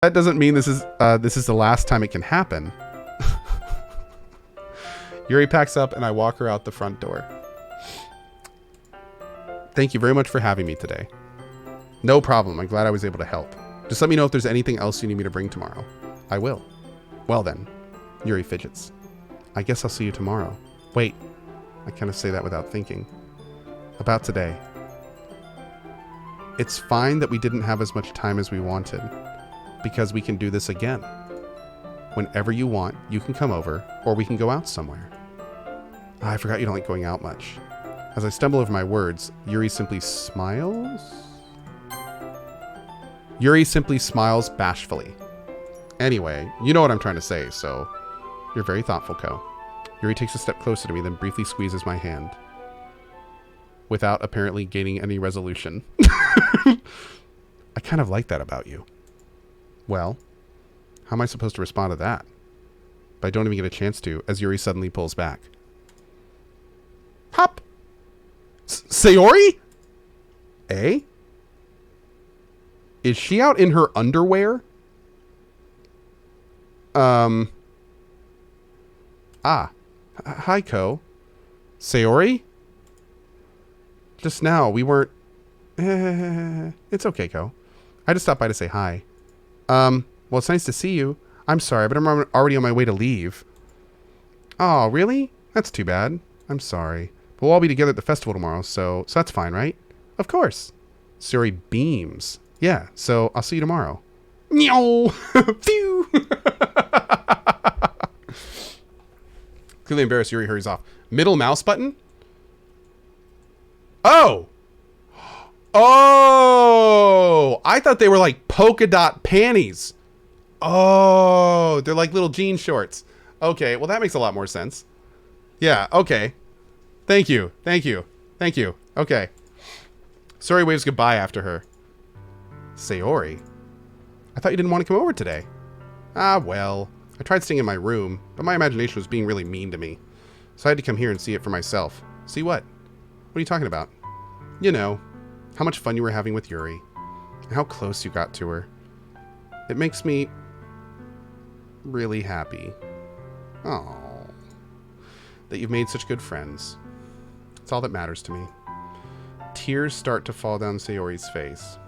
That doesn't mean this is the last time it can happen. Yuri packs up and I walk her out the front door. Thank you very much for having me today. No problem. I'm glad I was able to help. Just let me know if there's anything else you need me to bring tomorrow. I will. Well then. Yuri fidgets. I guess I'll see you tomorrow. Wait. I kind of say that without thinking. About today. It's fine that we didn't have as much time as we wanted. Because we can do this again. Whenever you want, you can come over, or we can go out somewhere. I forgot you don't like going out much. As I stumble over my words, Yuri simply smiles? Yuri simply smiles bashfully. Anyway, you know what I'm trying to say, so you're very thoughtful, Cohh. Yuri takes a step closer to me, then briefly squeezes my hand. Without apparently gaining any resolution. I kind of like that about you. Well, how am I supposed to respond to that? But I don't even get a chance to, as Yuri suddenly pulls back. Hop! Sayori? Eh? Is she out in her underwear? Hi, Cohh. Sayori? Just now, we weren't... It's okay, Cohh. I just stopped by to say hi. Well, it's nice to see you. I'm sorry, but I'm already on my way to leave. Oh, really? That's too bad. I'm sorry. But we'll all be together at the festival tomorrow, so that's fine, right? Of course. Sayori beams. Yeah, so I'll see you tomorrow. Meow! Phew! Clearly embarrassed, Yuri hurries off. Middle mouse button? Oh! Oh! I thought they were like polka dot panties. Oh, they're like little jean shorts. Okay, well that makes a lot more sense. Yeah, okay. Thank you. Thank you. Thank you. Okay. Sayori waves goodbye after her. Sayori? I thought you didn't want to come over today. Ah, well. I tried staying in my room, but my imagination was being really mean to me. So I had to come here and see it for myself. See what? What are you talking about? You know, how much fun you were having with Yuri. And how close you got to her. It makes me really happy. Oh, that you've made such good friends. It's all that matters to me. Tears start to fall down Sayori's face.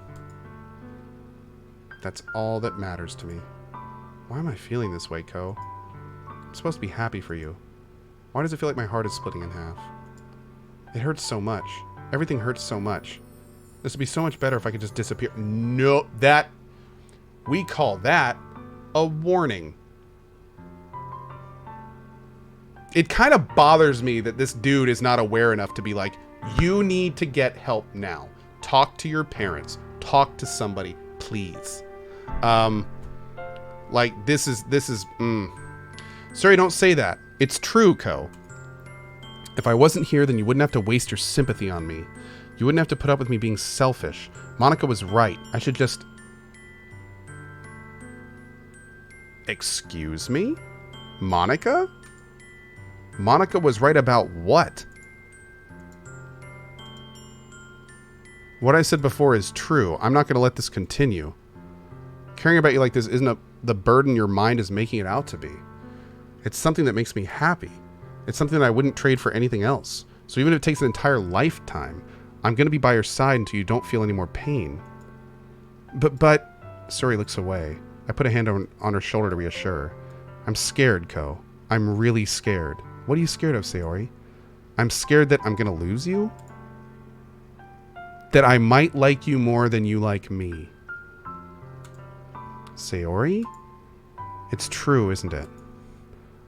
That's all that matters to me. Why am I feeling this way, Cohh? I'm supposed to be happy for you. Why does it feel like my heart is splitting in half? It hurts so much. Everything hurts so much. This would be so much better if I could just disappear. No, we call that a warning. It kind of bothers me that this dude is not aware enough to be like, you need to get help now. Talk to your parents. Talk to somebody, please. Like, this is, Sorry, don't say that. It's true, Cohh. If I wasn't here, then you wouldn't have to waste your sympathy on me. You wouldn't have to put up with me being selfish. Monica was right. I should just... Excuse me? Monica? Monica was right about what? What I said before is true. I'm not going to let this continue. Caring about you like this isn't the burden your mind is making it out to be. It's something that makes me happy. It's something that I wouldn't trade for anything else. So even if it takes an entire lifetime, I'm going to be by your side until you don't feel any more pain. But, Sayori looks away. I put a hand on her shoulder to reassure her. I'm scared, Cohh. I'm really scared. What are you scared of, Sayori? I'm scared that I'm going to lose you? That I might like you more than you like me. Sayori? It's true, isn't it?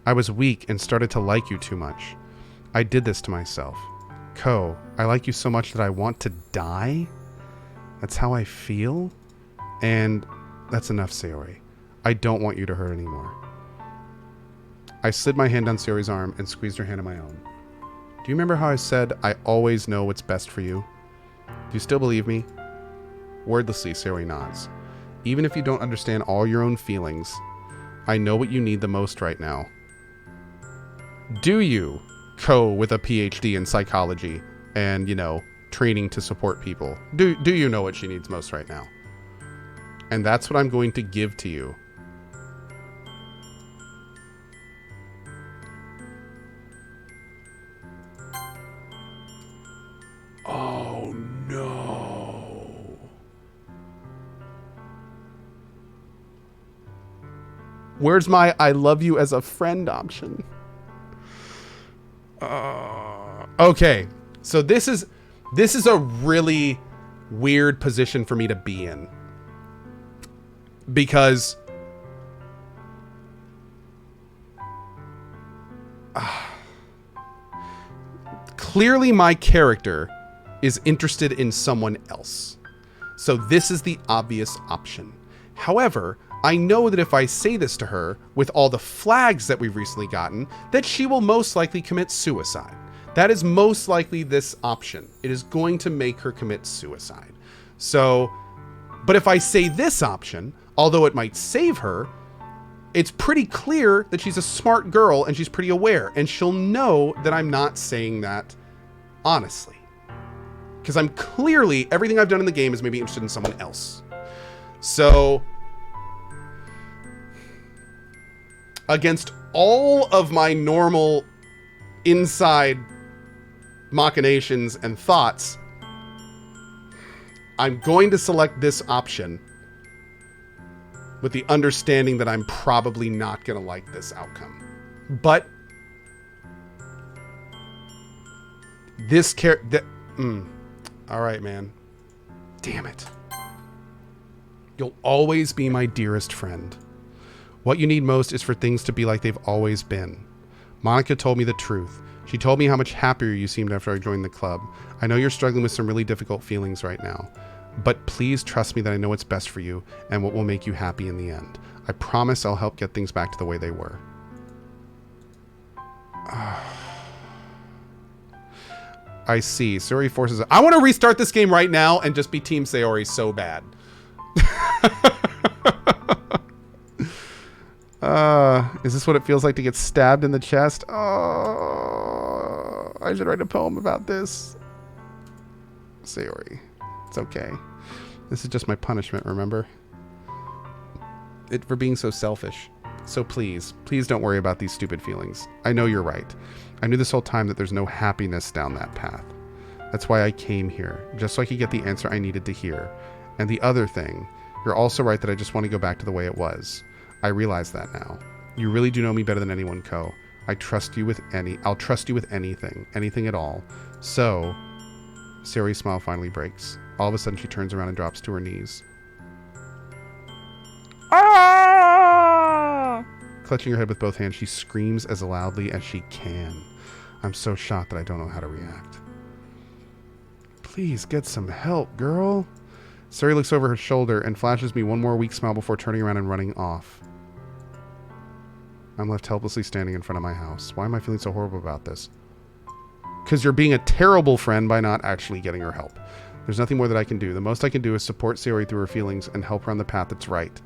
I was weak and started to like you too much. I did this to myself. Cohh, I like you so much that I want to die? That's how I feel? And that's enough, Sayori. I don't want you to hurt anymore. I slid my hand on Sayori's arm and squeezed her hand in my own. Do you remember how I said I always know what's best for you? Do you still believe me? Wordlessly, Sayori nods. Even if you don't understand all your own feelings, I know what you need the most right now. Do you, Cohh with a PhD in psychology and, you know, training to support people, do you know what she needs most right now? And that's what I'm going to give to you. Oh, no. Where's my I love you as a friend option? Okay. So this is a really weird position for me to be in. Because clearly my character is interested in someone else. So this is the obvious option. However, I know that if I say this to her, with all the flags that we've recently gotten, that she will most likely commit suicide. That is most likely this option. It is going to make her commit suicide. So, but if I say this option, although it might save her, it's pretty clear that she's a smart girl and she's pretty aware, and she'll know that I'm not saying that honestly. Because I'm clearly, everything I've done in the game is maybe interested in someone else. So, against all of my normal inside machinations and thoughts, I'm going to select this option with the understanding that I'm probably not going to like this outcome. But this all right, man. Damn it. You'll always be my dearest friend. What you need most is for things to be like they've always been. Monica told me the truth. She told me how much happier you seemed after I joined the club. I know you're struggling with some really difficult feelings right now, but please trust me that I know what's best for you and what will make you happy in the end. I promise I'll help get things back to the way they were. I see. Sayori forces it. I want to restart this game right now and just be Team Sayori so bad. Is this what it feels like to get stabbed in the chest? Oh, I should write a poem about this. Sayori, it's okay. This is just my punishment, remember? For being so selfish. So please don't worry about these stupid feelings. I know you're right. I knew this whole time that there's no happiness down that path. That's why I came here, just so I could get the answer I needed to hear. And the other thing, you're also right that I just want to go back to the way it was. I realize that now. You really do know me better than anyone, Cohh. I'll trust you with anything at all. So, Sayori's smile finally breaks. All of a sudden she turns around and drops to her knees. Ah! Clutching her head with both hands, she screams as loudly as she can. I'm so shocked that I don't know how to react. Please get some help, girl. Sayori looks over her shoulder and flashes me one more weak smile before turning around and running off. I'm left helplessly standing in front of my house. Why am I feeling so horrible about this? Because you're being a terrible friend by not actually getting her help. There's nothing more that I can do. The most I can do is support Sayori through her feelings and help her on the path that's right.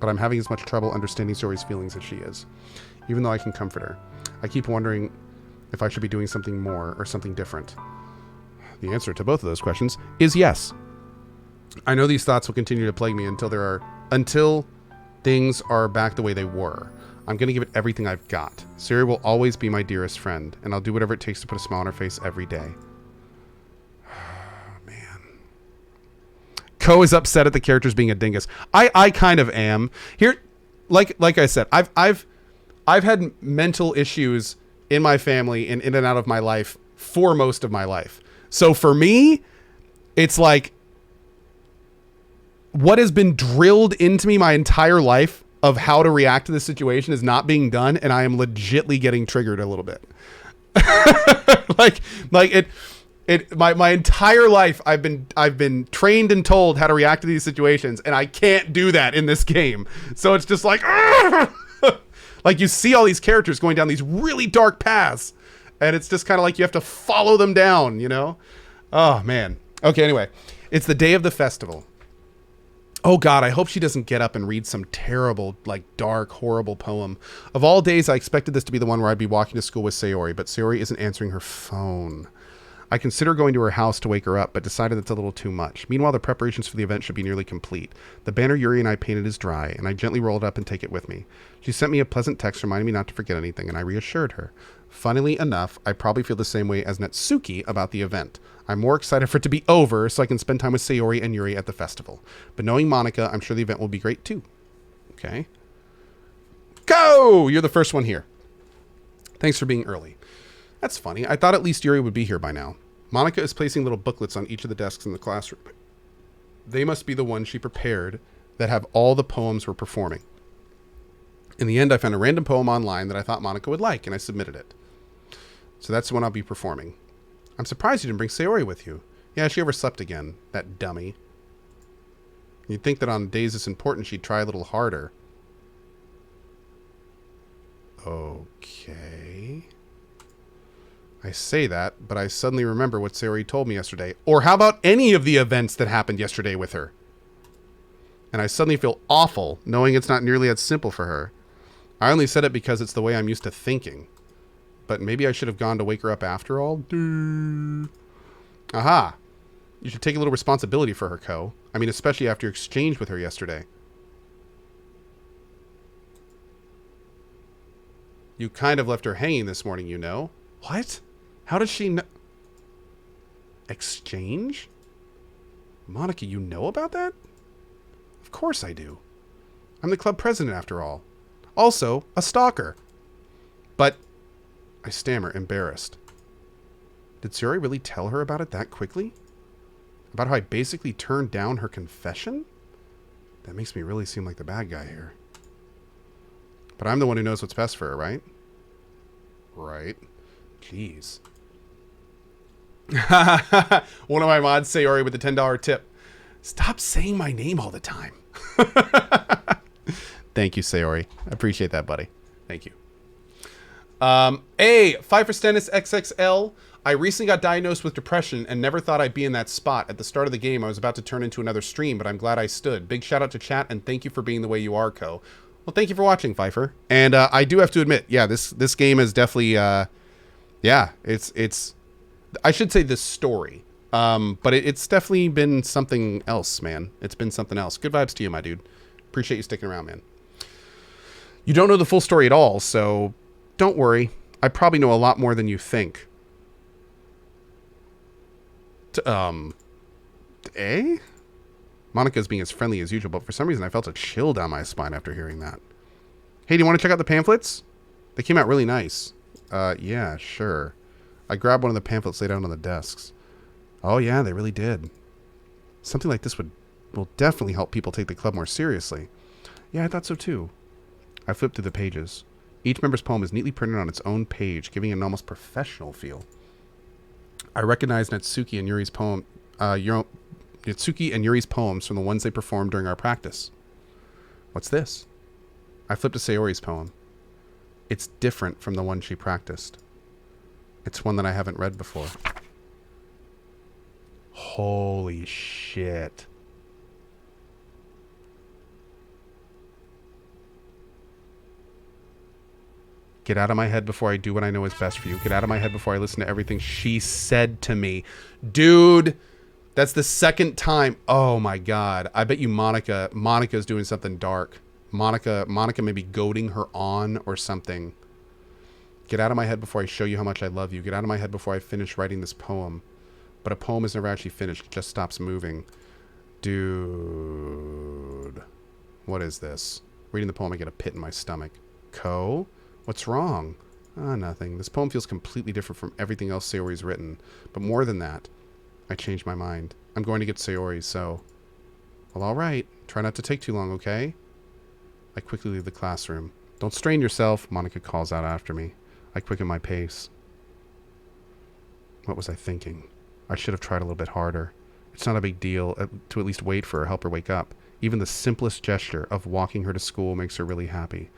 But I'm having as much trouble understanding Sayori's feelings as she is. Even though I can comfort her. I keep wondering if I should be doing something more or something different. The answer to both of those questions is yes. I know these thoughts will continue to plague me until things are back the way they were. I'm going to give it everything I've got. Sayori will always be my dearest friend, and I'll do whatever it takes to put a smile on her face every day. Man. Cohh is upset at the characters being a dingus. I kind of am. Here, like I said, I've had mental issues in my family and in and out of my life for most of my life. So for me, it's like what has been drilled into me my entire life of how to react to this situation is not being done, and I am legitly getting triggered a little bit. My entire life I've been trained and told how to react to these situations, and I can't do that in this game. So it's just like like you see all these characters going down these really dark paths, and it's just kind of like you have to follow them down, you know? Oh man. Okay, anyway, it's the day of the festival. Oh God, I hope she doesn't get up and read some terrible, like dark, horrible poem. Of all days, I expected this to be the one where I'd be walking to school with Sayori, but Sayori isn't answering her phone. I consider going to her house to wake her up, but decided that's a little too much. Meanwhile, the preparations for the event should be nearly complete. The banner Yuri and I painted is dry, and I gently roll it up and take it with me. She sent me a pleasant text reminding me not to forget anything, and I reassured her. Funnily enough, I probably feel the same way as Natsuki about the event. I'm more excited for it to be over so I can spend time with Sayori and Yuri at the festival. But knowing Monica, I'm sure the event will be great too. Okay. Go! You're the first one here. Thanks for being early. That's funny. I thought at least Yuri would be here by now. Monica is placing little booklets on each of the desks in the classroom. They must be the ones she prepared that have all the poems we're performing. In the end, I found a random poem online that I thought Monica would like, and I submitted it. So that's the one I'll be performing. I'm surprised you didn't bring Sayori with you. Yeah, she overslept again. That dummy. You'd think that on days this important, she'd try a little harder. Okay. I say that, but I suddenly remember what Sayori told me yesterday. Or how about any of the events that happened yesterday with her? And I suddenly feel awful, knowing it's not nearly as simple for her. I only said it because it's the way I'm used to thinking. But maybe I should have gone to wake her up after all? Aha! You should take a little responsibility for her, Cohh. I mean, especially after your exchange with her yesterday. You kind of left her hanging this morning, you know. What? How does she know? Exchange? Monica, you know about that? Of course I do. I'm the club president after all. Also, a stalker. But, I stammer, embarrassed. Did Sayori really tell her about it that quickly? About how I basically turned down her confession? That makes me really seem like the bad guy here. But I'm the one who knows what's best for her, right? Right. Jeez. One of my mods, Sayori, with the $10 tip. Stop saying my name all the time. Thank you, Sayori. I appreciate that, buddy. Thank you. Pfeiffer Stennis XXL. I recently got diagnosed with depression and never thought I'd be in that spot. At the start of the game, I was about to turn into another stream, but I'm glad I stood. Big shout out to chat, and thank you for being the way you are, Cohh. Well, thank you for watching, Pfeiffer. And I do have to admit, yeah, this game is definitely, yeah, it's, I should say this story. But it's definitely been something else, man. It's been something else. Good vibes to you, my dude. Appreciate you sticking around, man. You don't know the full story at all, so don't worry. I probably know a lot more than you think. Monica's being as friendly as usual, but for some reason I felt a chill down my spine after hearing that. Hey, do you want to check out the pamphlets? They came out really nice. Yeah, sure. I grabbed one of the pamphlets laid out on the desks. Oh yeah, they really did. Something like this will definitely help people take the club more seriously. Yeah, I thought so too. I flipped through the pages. Each member's poem is neatly printed on its own page, giving it an almost professional feel. I recognized Natsuki and Yuri's poems from the ones they performed during our practice. What's this? I flipped to Sayori's poem. It's different from the one she practiced. It's one that I haven't read before. Holy shit. Get out of my head before I do what I know is best for you. Get out of my head before I listen to everything she said to me. Dude, that's the second time. Oh my God. I bet you Monica's doing something dark. Monica may be goading her on or something. Get out of my head before I show you how much I love you. Get out of my head before I finish writing this poem. But a poem is never actually finished. It just stops moving. Dude. What is this? Reading the poem, I get a pit in my stomach. Cohh? What's wrong? Nothing. This poem feels completely different from everything else Sayori's written. But more than that, I changed my mind. I'm going to get Sayori, so... Well, all right. Try not to take too long, okay? I quickly leave the classroom. Don't strain yourself, Monica calls out after me. I quicken my pace. What was I thinking? I should have tried a little bit harder. It's not a big deal to at least wait for her, help her wake up. Even the simplest gesture of walking her to school makes her really happy.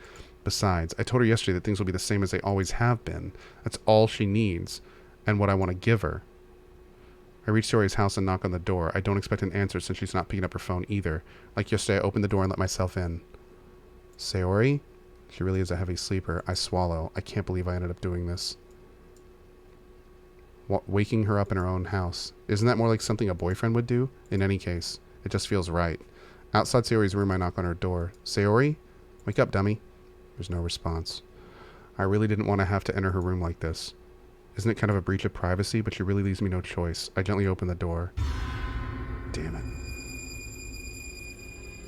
Besides, I told her yesterday that things will be the same as they always have been. That's all she needs, and what I want to give her. I reach Sayori's house and knock on the door. I don't expect an answer since she's not picking up her phone either. Like yesterday, I opened the door and let myself in. Sayori? She really is a heavy sleeper. I swallow. I can't believe I ended up doing this. Waking her up in her own house. Isn't that more like something a boyfriend would do? In any case, it just feels right. Outside Sayori's room, I knock on her door. Sayori? Wake up, dummy. There's no response. I really didn't want to have to enter her room like this. Isn't it kind of a breach of privacy? But she really leaves me no choice. I gently open the door. Damn it.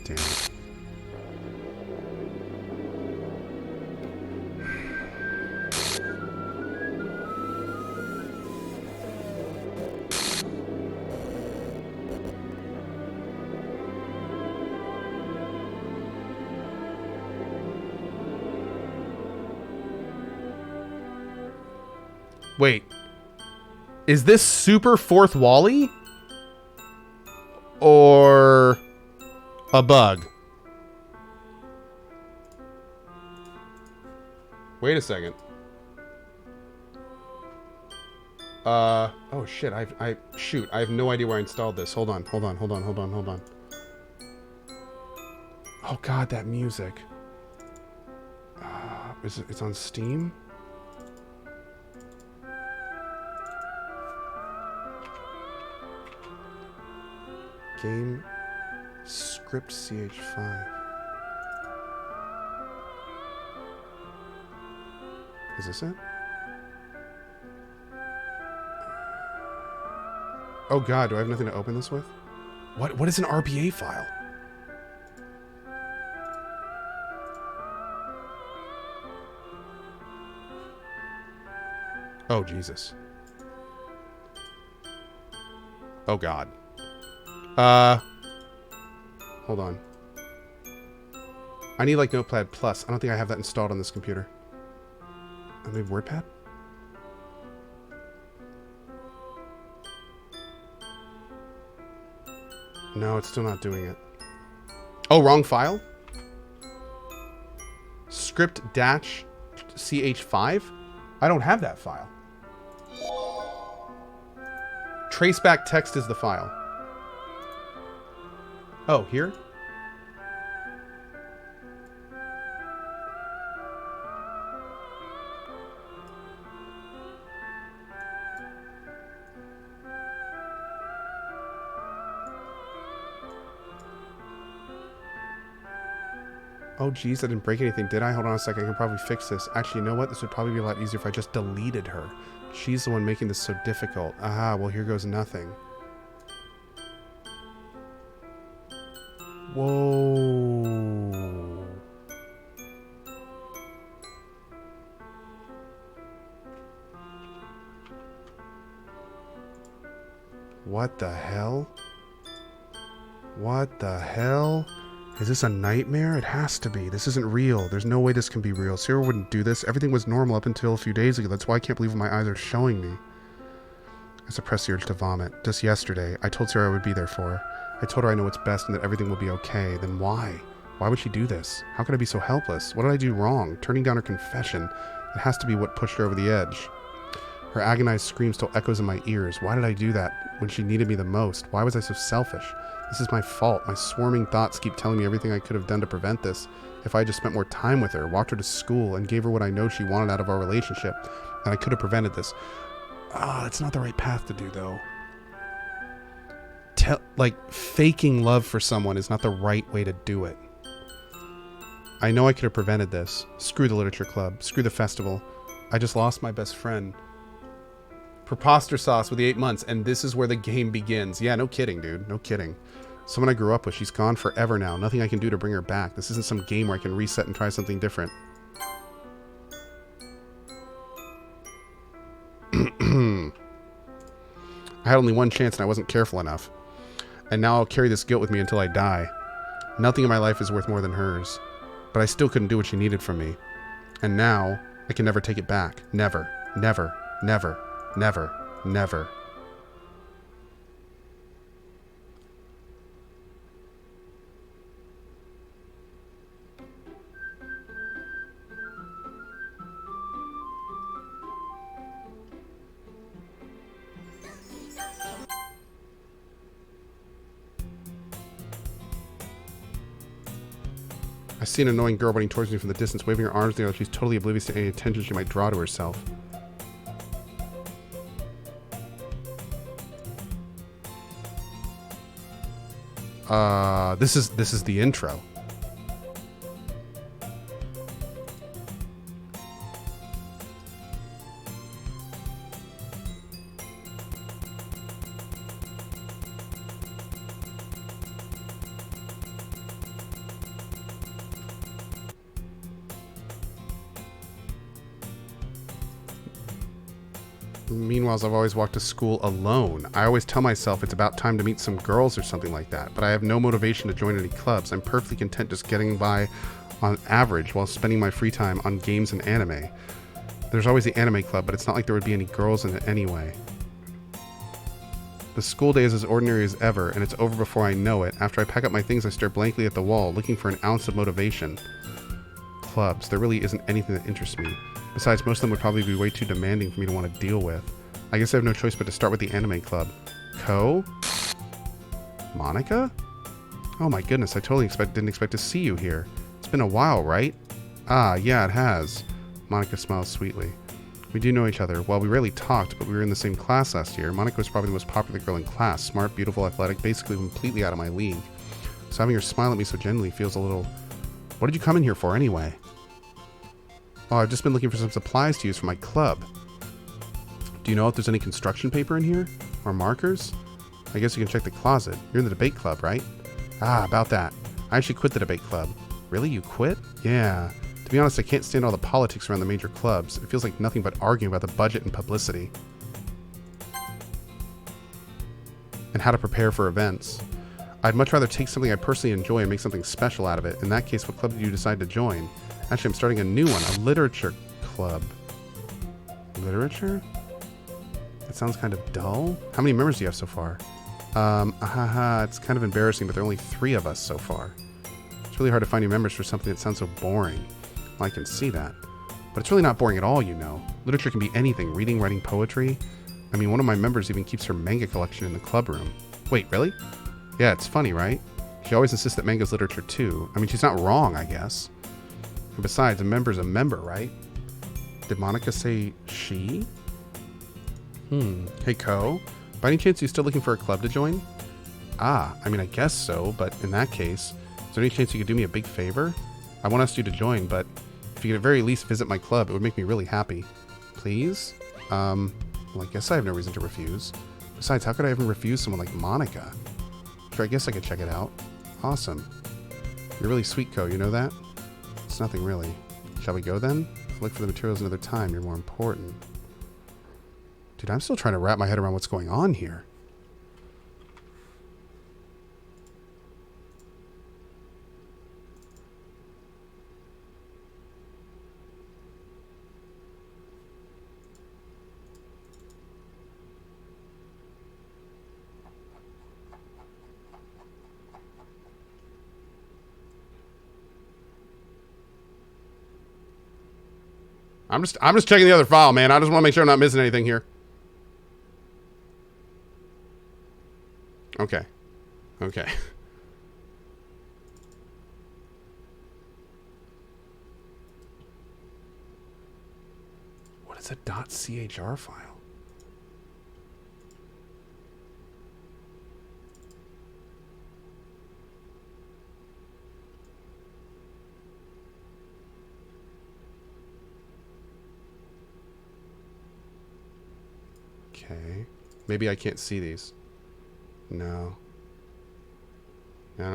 Damn it. Wait. Is this super fourth Wall-E? Or a bug? Wait a second. Oh shit, shoot, I have no idea where I installed this. Hold on. Oh god, that music. It's on Steam? Game script CH5. Is this it? Oh god, do I have nothing to open this with? What is an RPA file? Oh Jesus. Oh god. Hold on. I need like Notepad Plus. I don't think I have that installed on this computer. Maybe WordPad? No, it's still not doing it. Oh, wrong file? Script-ch5? I don't have that file. Traceback text is the file. Oh, here? Oh, geez, I didn't break anything, did I? Hold on a second, I can probably fix this. Actually, you know what? This would probably be a lot easier if I just deleted her. She's the one making this so difficult. Aha, well, here goes nothing. Whoa. What the hell? What the hell? Is this a nightmare? It has to be. This isn't real. There's no way this can be real. Sayori wouldn't do this. Everything was normal up until a few days ago. That's why I can't believe what my eyes are showing me. I suppressed the urge to vomit. Just yesterday, I told Sayori I would be there for her. I told her I know what's best and that everything will be okay. Then why? Why would she do this? How could I be so helpless? What did I do wrong? Turning down her confession. It has to be what pushed her over the edge. Her agonized scream still echoes in my ears. Why did I do that when she needed me the most? Why was I so selfish? This is my fault. My swarming thoughts keep telling me everything I could have done to prevent this. If I had just spent more time with her, walked her to school, and gave her what I know she wanted out of our relationship, then I could have prevented this. It's not the right path to do, though. Faking love for someone is not the right way to do it. I know I could have prevented this. Screw the literature club. Screw the festival. I just lost my best friend. Preposter sauce with the 8 months, and this is where the game begins. Yeah, no kidding, dude. No kidding. Someone I grew up with. She's gone forever now. Nothing I can do to bring her back. This isn't some game where I can reset and try something different. I had only one chance and I wasn't careful enough. And now I'll carry this guilt with me until I die. Nothing in my life is worth more than hers. But I still couldn't do what she needed from me. And now, I can never take it back. Never. Never. Never. Never. Never. I see an annoying girl running towards me from the distance, waving her arms in the air like she's totally oblivious to any attention she might draw to herself. This is the intro. Meanwhile, I've always walked to school alone. I always tell myself it's about time to meet some girls or something like that, but I have no motivation to join any clubs. I'm perfectly content just getting by on average while spending my free time on games and anime. There's always the anime club, but it's not like there would be any girls in it anyway. The school day is as ordinary as ever, and it's over before I know it. After I pack up my things, I stare blankly at the wall, looking for an ounce of motivation. Clubs. There really isn't anything that interests me. Besides, most of them would probably be way too demanding for me to want to deal with. I guess I have no choice but to start with the anime club. Cohh? Monica? Oh my goodness, I totally didn't expect to see you here. It's been a while, right? Ah, yeah, it has. Monica smiles sweetly. We do know each other. Well, we rarely talked, but we were in the same class last year. Monica was probably the most popular girl in class. Smart, beautiful, athletic, basically completely out of my league. So having her smile at me so gently feels a little... What did you come in here for anyway? Oh, I've just been looking for some supplies to use for my club. Do you know if there's any construction paper in here? Or markers? I guess you can check the closet. You're in the debate club, right? Ah, about that. I actually quit the debate club. Really? You quit? Yeah. To be honest, I can't stand all the politics around the major clubs. It feels like nothing but arguing about the budget and publicity. And how to prepare for events. I'd much rather take something I personally enjoy and make something special out of it. In that case, what club did you decide to join? Actually, I'm starting a new one, a literature club. Literature? That sounds kind of dull. How many members do you have so far? It's kind of embarrassing, but there are only 3 of us so far. It's really hard to find new members for something that sounds so boring. Well, I can see that. But it's really not boring at all, you know. Literature can be anything. Reading, writing, poetry. I mean, one of my members even keeps her manga collection in the club room. Wait, really? Yeah, it's funny, right? She always insists that manga's literature too. I mean, she's not wrong, I guess. And besides, a member's a member, right? Did Monica say she? Hey, Cohh. By any chance, are you still looking for a club to join? Ah, I mean, I guess so, but in that case, is there any chance you could do me a big favor? I won't ask you to join, but if you could at very least visit my club, it would make me really happy. Please? Well, I guess I have no reason to refuse. Besides, how could I even refuse someone like Monica? Sure, I guess I could check it out. Awesome. You're really sweet, Cohh, you know that? It's nothing really. Shall we go then? I'll look for the materials another time. You're more important. Dude, I'm still trying to wrap my head around what's going on here. I'm just checking the other file, man. I just want to make sure I'm not missing anything here. Okay. Okay. What is a .chr file? Okay. Maybe I can't see these. No.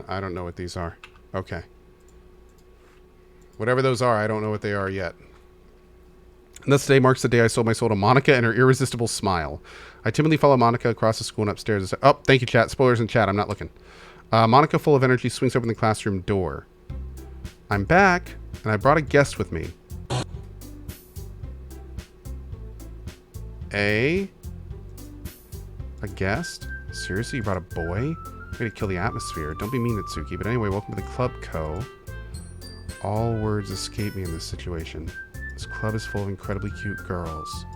I don't know what these are. Okay. Whatever those are, I don't know what they are yet. And thus today marks the day I sold my soul to Monica and her irresistible smile. I timidly follow Monica across the school and upstairs. And say, oh, thank you, chat. Spoilers in chat. I'm not looking. Monica, full of energy, swings open the classroom door. I'm back, and I brought a guest with me. A guest? Seriously, you brought a boy? Way to kill the atmosphere. Don't be mean, Natsuki. But anyway, welcome to the club, Cohh. All words escape me in this situation. This club is full of incredibly cute girls.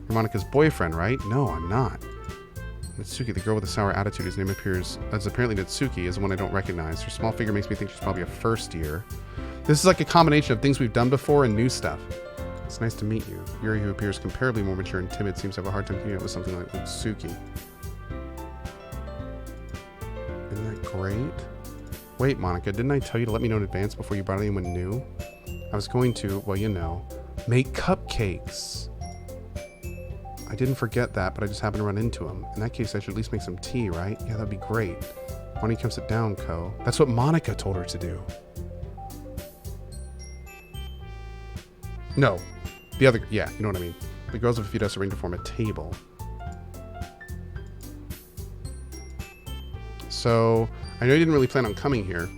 You're Monica's boyfriend, right? No, I'm not. Natsuki, the girl with the sour attitude whose name appears as apparently Natsuki, is the one I don't recognize. Her small figure makes me think she's probably a first year. This is like a combination of things we've done before and new stuff. It's nice to meet you. Yuri, who appears comparably more mature and timid, seems to have a hard time keeping up with something like Natsuki. In that great. Wait, Monica, didn't I tell you to let me know in advance before you brought anyone new? I was going to, well, you know, make cupcakes. I didn't forget that, but I just happened to run into them. In that case, I should at least make some tea, right? Yeah, that'd be great. Why don't you come sit down, Cohh? That's what Monica told her to do. No. The other, yeah, you know what I mean. The girls have a few desks arranged to form a table. So, I know you didn't really plan on coming here,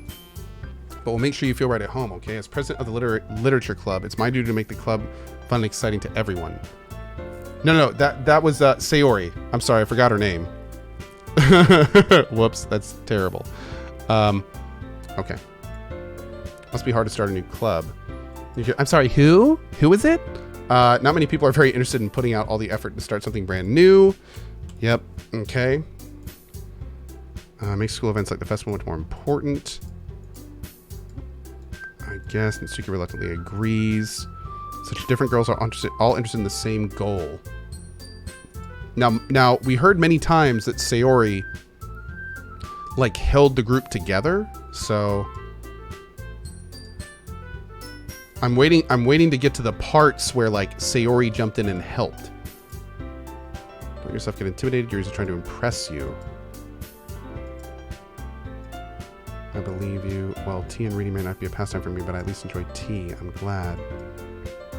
but we'll make sure you feel right at home, okay? As president of the literature club, it's my duty to make the club fun and exciting to everyone. No, that was Sayori. I'm sorry, I forgot her name. Whoops, that's terrible. Okay. Must be hard to start a new club. I'm sorry, who? Who is it? Not many people are very interested in putting out all the effort to start something brand new. Yep, okay. Make school events like the festival much more important. I guess Natsuki reluctantly agrees. Such different girls are all interested in the same goal. Now we heard many times that Sayori like held the group together, so I'm waiting to get to the parts where like Sayori jumped in and helped. Don't let yourself get intimidated. Yuri's trying to impress you. I believe you. Well, tea and reading may not be a pastime for me, but I at least enjoy tea. I'm glad.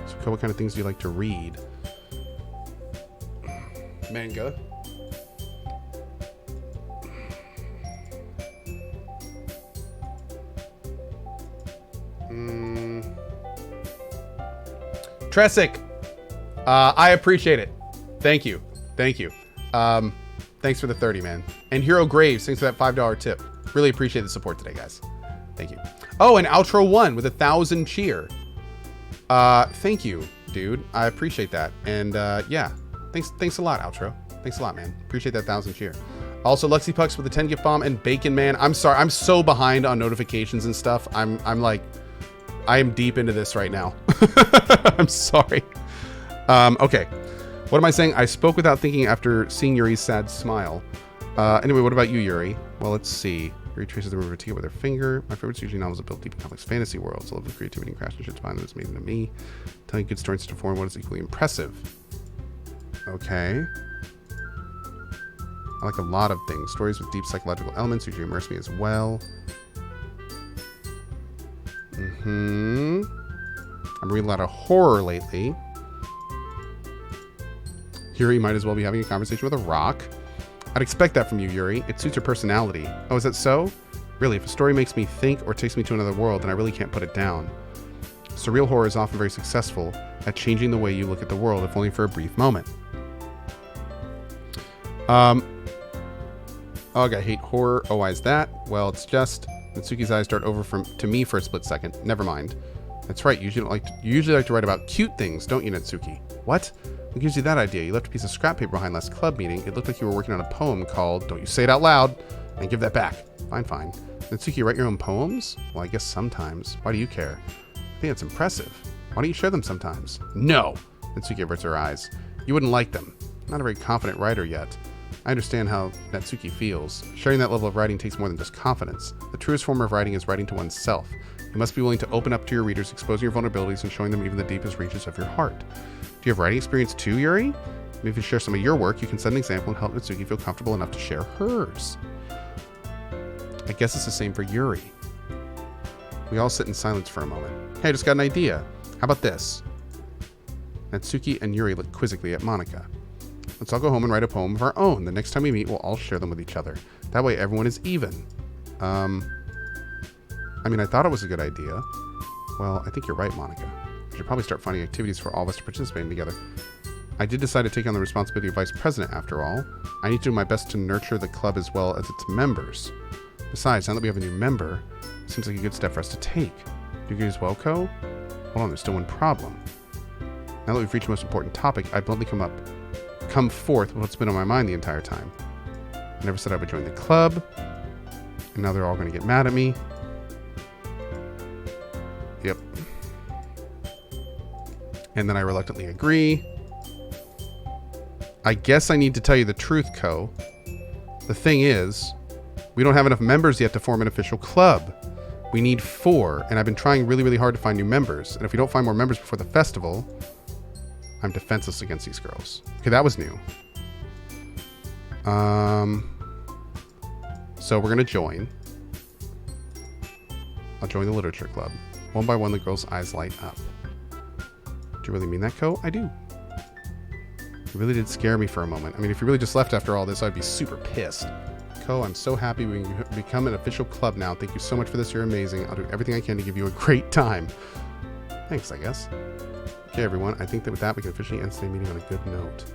So, Cohh, what kind of things do you like to read? Manga. Tresic, I appreciate it. Thank you. Thank you. Thanks for the 30, man. And Hero Graves, thanks for that $5 tip. Really appreciate the support today, guys. Thank you. Oh, and Outro 1 with 1,000 cheer. Thank you, dude. I appreciate that. And yeah, thanks a lot, Outro. Thanks a lot, man. Appreciate that 1,000 cheer. Also, Luxy Pucks with the 10 gift bomb and Bacon Man. I'm sorry, I'm so behind on notifications and stuff. I'm like, I am deep into this right now. I'm sorry. Okay. What am I saying? I spoke without thinking after seeing Yuri's sad smile. Anyway, what about you, Yuri? Well, let's see. Yuri traces the river ticket with her finger. My favorites are usually novels that build deep and complex fantasy worlds. I love the creativity and craftsmanship behind them. It's amazing to me. Telling good stories to form what is equally impressive. Okay. I like a lot of things. Stories with deep psychological elements usually immerse me as well. I'm reading a lot of horror lately. Yuri might as well be having a conversation with a rock. I'd expect that from you, Yuri. It suits your personality. Oh, is that so? Really, if a story makes me think or takes me to another world, then I really can't put it down. Surreal horror is often very successful at changing the way you look at the world, if only for a brief moment. Oh, I hate horror. Oh, why is that? Well, it's just Natsuki's eyes dart over to me for a split second. Never mind. That's right. You usually like to write about cute things, don't you, Natsuki? What? What gives you that idea? You left a piece of scrap paper behind last club meeting. It looked like you were working on a poem called "Don't You Say It Out Loud," and give that back. Fine. Natsuki, you write your own poems? Well, I guess sometimes. Why do you care? I think that's impressive. Why don't you share them sometimes? No! Natsuki averts her eyes. You wouldn't like them. I'm not a very confident writer yet. I understand how Natsuki feels. Sharing that level of writing takes more than just confidence. The truest form of writing is writing to oneself. You must be willing to open up to your readers, exposing your vulnerabilities and showing them even the deepest reaches of your heart. Do you have writing experience too, Yuri? Maybe if you share some of your work, you can set an example and help Natsuki feel comfortable enough to share hers. I guess it's the same for Yuri. We all sit in silence for a moment. Hey, I just got an idea. How about this? Natsuki and Yuri look quizzically at Monica. Let's all go home and write a poem of our own. The next time we meet, we'll all share them with each other. That way everyone is even. I mean, I thought it was a good idea. Well, I think you're right, Monica. We should probably start finding activities for all of us to participate in together. I did decide to take on the responsibility of vice president after all. I need to do my best to nurture the club as well as its members. Besides, now that we have a new member, it seems like a good step for us to take. Do you agree as well, Cohh? Hold on, there's still one problem. Now that we've reached the most important topic, I bluntly come forth with what's been on my mind the entire time. I never said I would join the club, and now they're all going to get mad at me. Yep. And then I reluctantly agree. I guess I need to tell you the truth, Cohh. The thing is, We don't have enough members yet to form an official club. We need 4, and I've been trying really, really hard to find new members. And if we don't find more members before the festival, I'm defenseless against these girls. Okay, that was new. So we're gonna join. I'll join the literature club. One by one, the girls' eyes light up. Do you really mean that, Cohh? I do. You really did scare me for a moment. I mean, if you really just left after all this, I'd be super pissed. Cohh, I'm so happy we can become an official club now. Thank you so much for this. You're amazing. I'll do everything I can to give you a great time. Thanks, I guess. Okay, everyone. I think that with that, we can officially end today's meeting on a good note.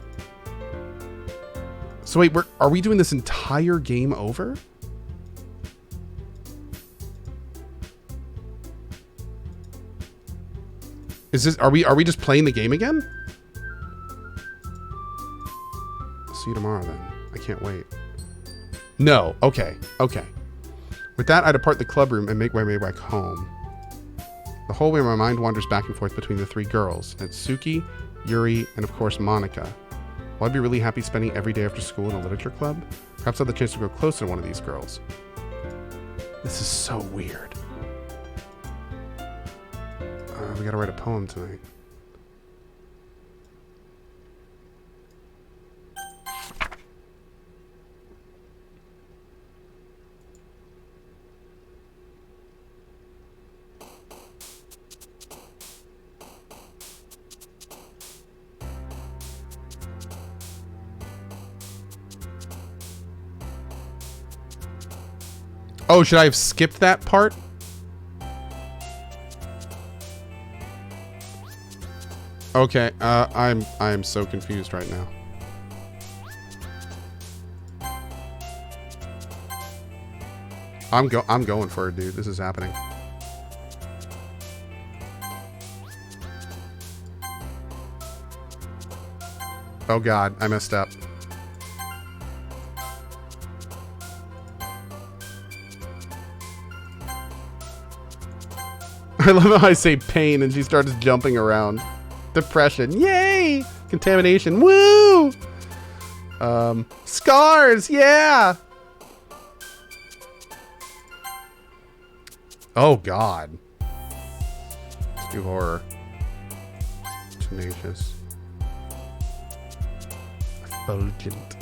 So wait, are we doing this entire game over? Is this, are we just playing the game again? See you tomorrow then. I can't wait. No. Okay. Okay. With that, I depart the club room and make my way back home. The whole way my mind wanders back and forth between the 3 girls. Natsuki, Yuri, and of course Monica. Will I be really happy spending every day after school in a literature club? Perhaps I'll have the chance to grow close to one of these girls. This is so weird. We gotta write a poem tonight. Oh, should I have skipped that part? Okay, I'm so confused right now. I'm going for it, dude. This is happening. Oh god, I messed up. I love how I say pain and she starts jumping around. Depression. Yay! Contamination. Woo! Scars. Yeah! Oh, God. Let's do horror. Tenacious. Effulgent.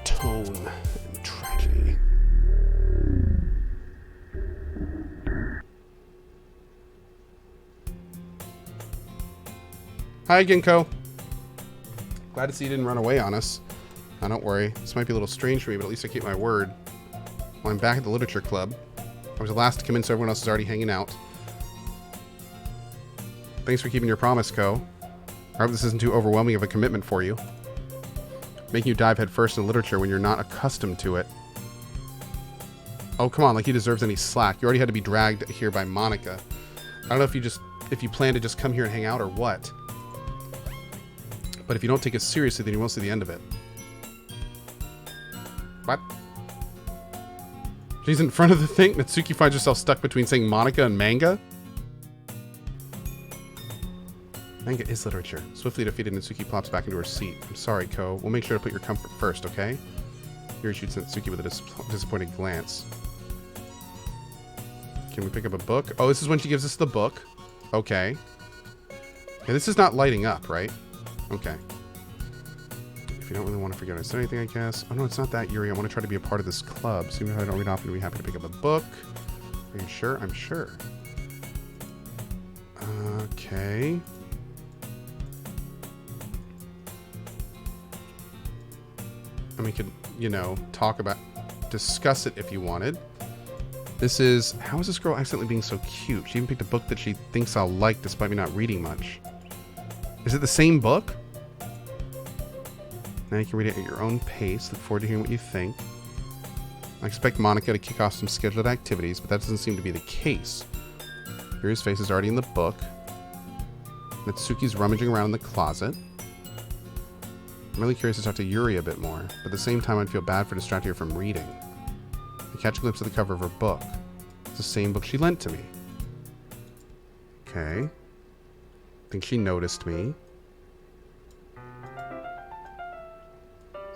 Tone and tragedy. Hi again, Cohh. Glad to see you didn't run away on us. Don't worry. This might be a little strange for me, but at least I keep my word. Well, I'm back at the literature club. I was the last to come in, so everyone else is already hanging out. Thanks for keeping your promise, Cohh. I hope this isn't too overwhelming of a commitment for you. Making you dive headfirst in literature when you're not accustomed to it. Oh, come on, like he deserves any slack. You already had to be dragged here by Monica. I don't know if you plan to just come here and hang out or what. But if you don't take it seriously, then you won't see the end of it. What? She's in front of the thing? Natsuki finds herself stuck between saying Monica and manga? Manga is literature. Swiftly defeated, Natsuki plops back into her seat. I'm sorry, Cohh. We'll make sure to put your comfort first, okay? Yuri shoots Natsuki with a disappointed glance. Can we pick up a book? Oh, this is when she gives us the book. Okay. Okay, this is not lighting up, right? Okay. If you don't really want to forget I said anything, I guess. Oh, no, it's not that, Yuri. I want to try to be a part of this club. So even if I don't read often, I'd be happy to pick up a book. Are you sure? I'm sure. Okay. And we could, you know, discuss it if you wanted. This is, how is this girl accidentally being so cute? She even picked a book that she thinks I'll like despite me not reading much. Is it the same book? Now you can read it at your own pace. Look forward to hearing what you think. I expect Monica to kick off some scheduled activities, but that doesn't seem to be the case. Yuri's face is already in the book. Natsuki's rummaging around in the closet. I'm really curious to talk to Yuri a bit more, but at the same time I'd feel bad for distracting her from reading. I catch a glimpse of the cover of her book. It's the same book she lent to me. Okay. I think she noticed me.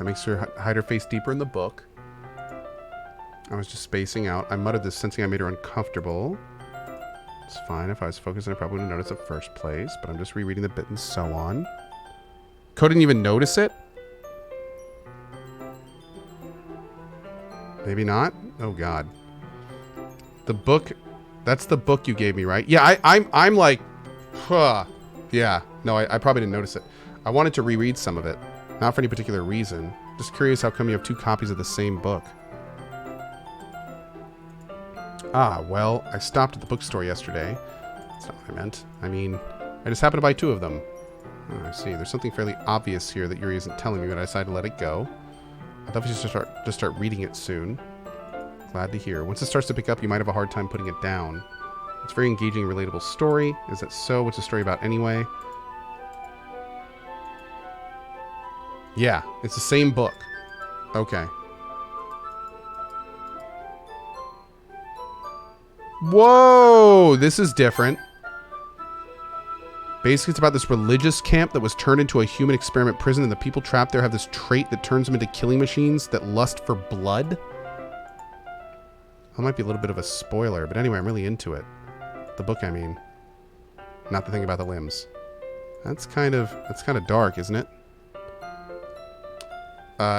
That makes her hide her face deeper in the book. I was just spacing out. I muttered this, sensing I made her uncomfortable. It's fine. If I was focused, I probably wouldn't notice at first place, but I'm just rereading the bit and so on. Cohh didn't even notice it? Maybe not? Oh, God. The book... That's the book you gave me, right? Yeah, I'm like... Huh. Yeah. No, I probably didn't notice it. I wanted to reread some of it. Not for any particular reason. Just curious how come you have 2 copies of the same book. Ah, well, I stopped at the bookstore yesterday. That's not what I meant. I mean, I just happened to buy 2 of them. Oh, I see. There's something fairly obvious here that Yuri isn't telling me, but I decided to let it go. I'll definitely just start reading it soon. Glad to hear. Once it starts to pick up, you might have a hard time putting it down. It's a very engaging, relatable story. Is that so? What's the story about anyway? Yeah, it's the same book. Okay. Whoa! This is different. Basically, it's about this religious camp that was turned into a human experiment prison, and the people trapped there have this trait that turns them into killing machines that lust for blood. That might be a little bit of a spoiler, but anyway, I'm really into it. The book, I mean. Not the thing about the limbs. That's kind of dark, isn't it?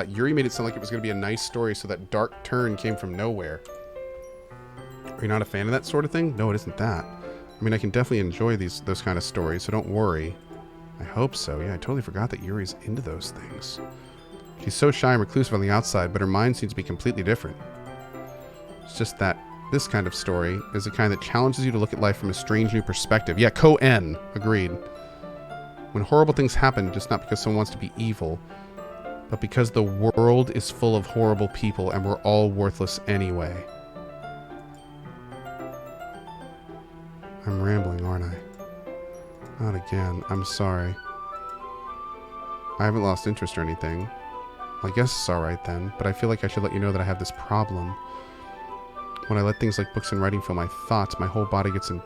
Yuri made it sound like it was going to be a nice story, so that dark turn came from nowhere. Are you not a fan of that sort of thing? No, it isn't that. I mean, I can definitely enjoy those kind of stories, so don't worry. I hope so. Yeah, I totally forgot that Yuri's into those things. She's so shy and reclusive on the outside, but her mind seems to be completely different. It's just that this kind of story is the kind that challenges you to look at life from a strange new perspective. Yeah, Cohh N. Agreed. When horrible things happen, just not because someone wants to be evil, but because the world is full of horrible people and we're all worthless anyway. I'm rambling, aren't I? Not again. I'm sorry. I haven't lost interest or anything. Well, I guess it's alright then, but I feel like I should let you know that I have this problem. When I let things like books and writing fill my thoughts, my whole body gets in...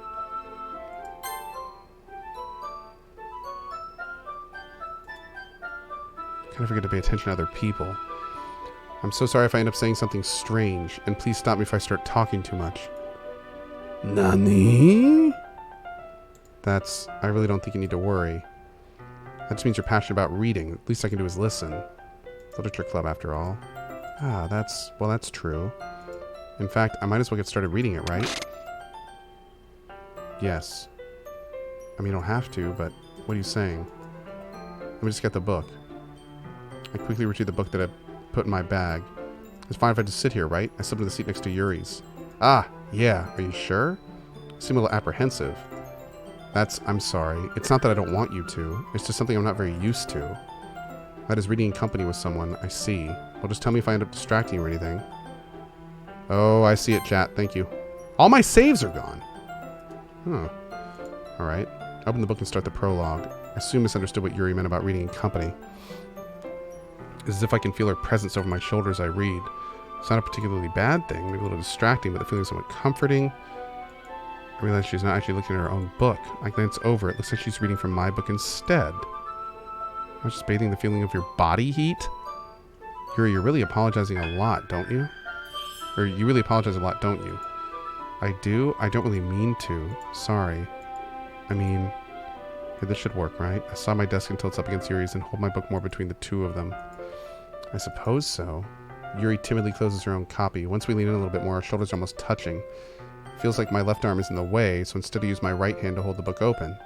I kind of forget to pay attention to other people. I'm so sorry if I end up saying something strange, and please stop me if I start talking too much. Nani? I really don't think you need to worry. That just means you're passionate about reading. The least I can do is listen. Literature club, after all. Ah, that's true. In fact, I might as well get started reading it, right? Yes. I mean, you don't have to, but what are you saying? Let me just get the book. I quickly retrieved the book that I put in my bag. It's fine if I just sit here, right? I slipped into the seat next to Yuri's. Ah, yeah. Are you sure? You seem a little apprehensive. I'm sorry. It's not that I don't want you to. It's just something I'm not very used to. That is reading in company with someone. I see. Well, just tell me if I end up distracting you or anything. Oh, I see it, chat. Thank you. All my saves are gone. Huh. Alright. Open the book and start the prologue. I soon misunderstood what Yuri meant about reading in company. It's as if I can feel her presence over my shoulder as I read. It's not a particularly bad thing, maybe a little distracting, but the feeling is somewhat comforting. I realize she's not actually looking at her own book. I glance over. It looks like she's reading from my book instead. I was just bathing the feeling of your body heat. Yuri, you're really apologizing a lot, don't you? Or you really apologize a lot, don't you? I do? I don't really mean to. Sorry. I mean, yeah, this should work, right? I saw my desk until it's up against Yuri's and hold my book more between the 2 of them. I suppose so. Yuri timidly closes her own copy. Once we lean in a little bit more, our shoulders are almost touching. It feels like my left arm is in the way, so instead I use my right hand to hold the book open.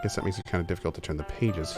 Guess that makes it kind of difficult to turn the pages